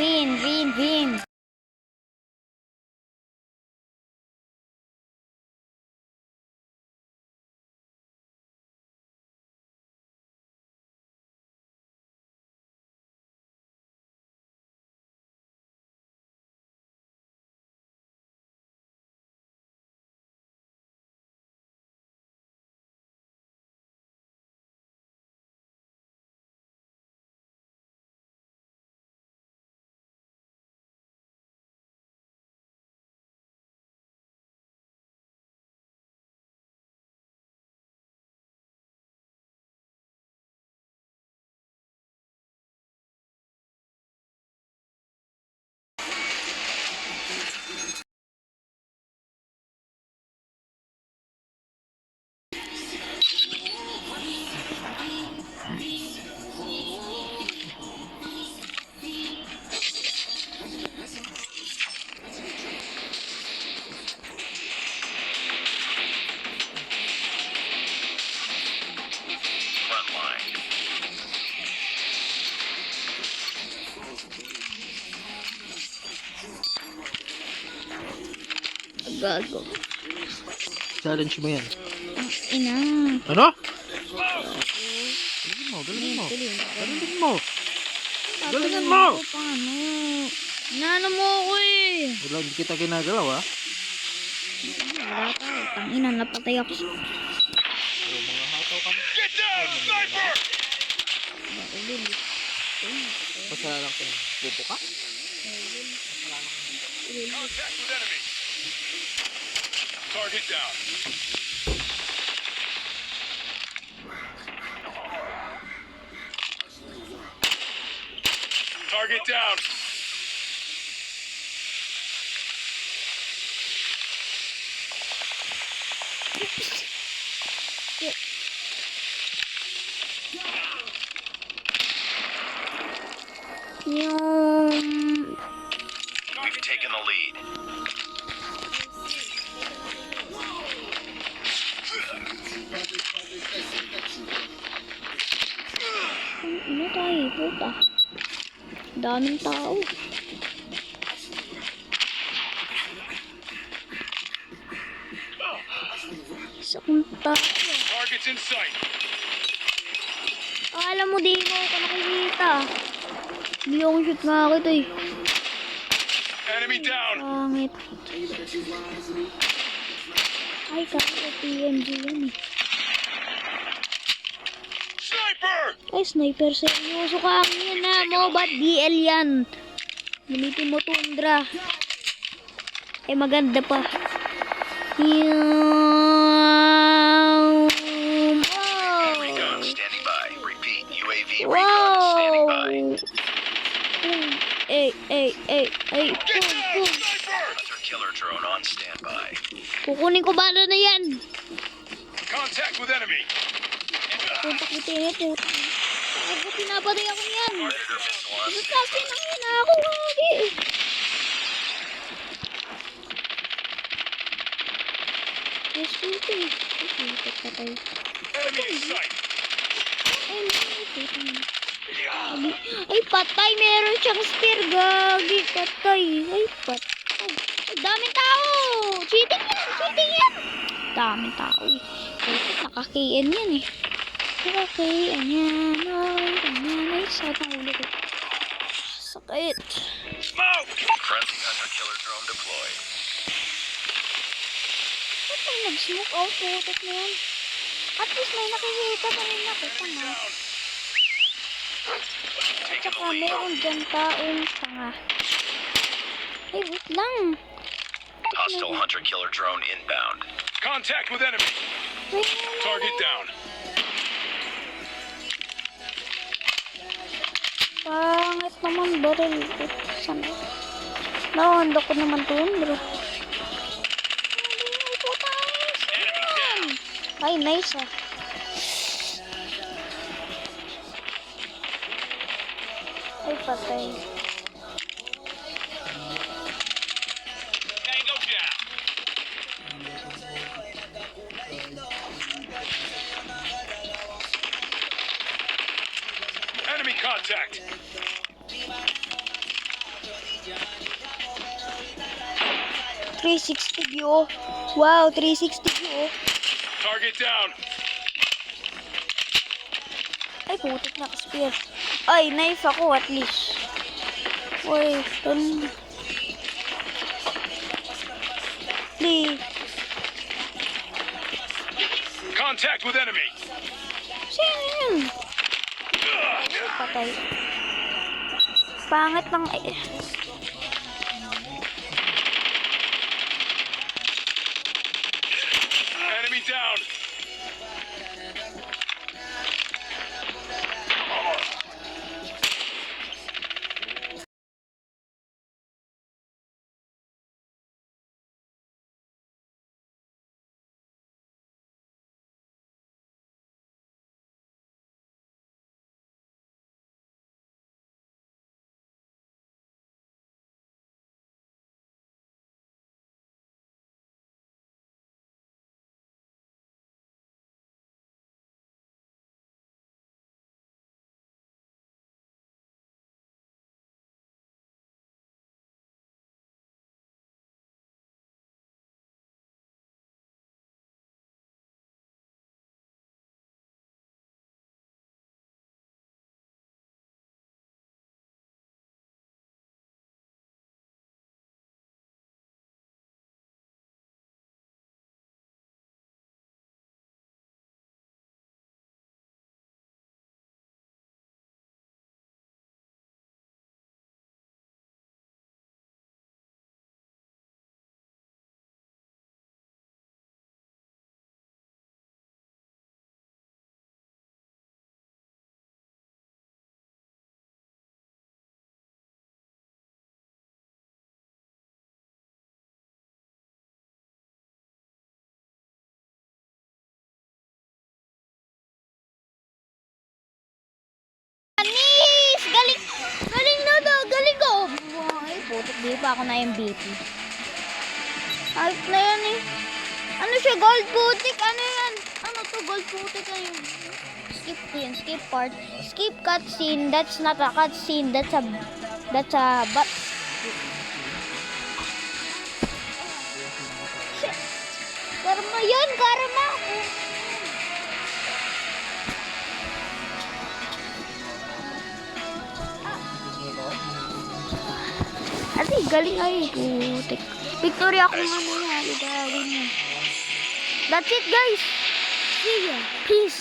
Vin. Gago. Challenge mo yan. Ina. Ano? Galingan mo. Galingan mo! Paano? Inano mo ako eh. Wala, hindi kita ginagalaw ha. Wala tao. Tangina, napatay ako. Mga hataw ka. Get down, sniper! Masalalang ka. Pupo ka? Contact with enemy. Target down. Target down. Yung... We've taken the lead. Ano tayo, puta? Daming tao. Isa kong tao. Targets in sight. Akala mo di mo ako nakikita. Hindi ako shoot nga kita eh. Enemy down. Pangit. Ay, kaya PMG yan eh. Sniper! Ay, sniper, seryoso ka ang yan na mo. Ba't DL yan? Gamitin mo Tundra. Ay, maganda pa. Recon standing by. Repeat. UAV recon standing Wow! by. Ay. Get down, Boom. sniper! Hunter killer drone on standby. Kukunin ko bala na yan. Contact with enemy. Punta kita niya, puta. Ako, pinapatay ako niyan. Predator missile on Basta standby. pinangin ako, lagi. Yes, puta. Patay. Enemy in sight. Ay, patay. Meron siyang spear. Gagi, patay. Ay, patay. Ay, daming tao. Cheating yan. Daming tao eh. Ay, naka-KN yan eh. Naka-KN yan. Ay, sakit ang ulo ko. Sakit. Smoke! Friendly hunter killer drone deployed. Ba't may nag-smoke out? Putot na yan. At least may nakikita pa rin ako. Enemy Tanga. down. Taking Tsaka the lead. meron dyan taong tanga. Ay, wait lang. Hostile hunter killer drone inbound. Contact with enemy. Wait, Target down. pangit naman baril. Sana. Nakahanda ko naman to yun, bro. Ay, putang. Enemy down. Ay, nice ah. Ay, patay. Tango down. Enemy contact. 360 view. Wow, 360 view. Target down. Ay, putik na spear. Ay, knife ako at least. Uy, please. Contact with enemy. Sino yun? Patay. Pangit ng... Enemy down. Anis! Galing! Galing na daw! Galing ko! Ay, putik. Di pa ako na MVP. Half na yan eh. Ano siya? Gold putik? Ano yan? Ano to? Gold putik? Ano yun? Skip yun. Skip part. Skip cutscene. That's not a cutscene. That's a... But... Shit! Karma yun! Karma! Ate, galing ay. Putik. Victory ako nga na yan. Gagawin mo. That's it, guys. See ya. Peace.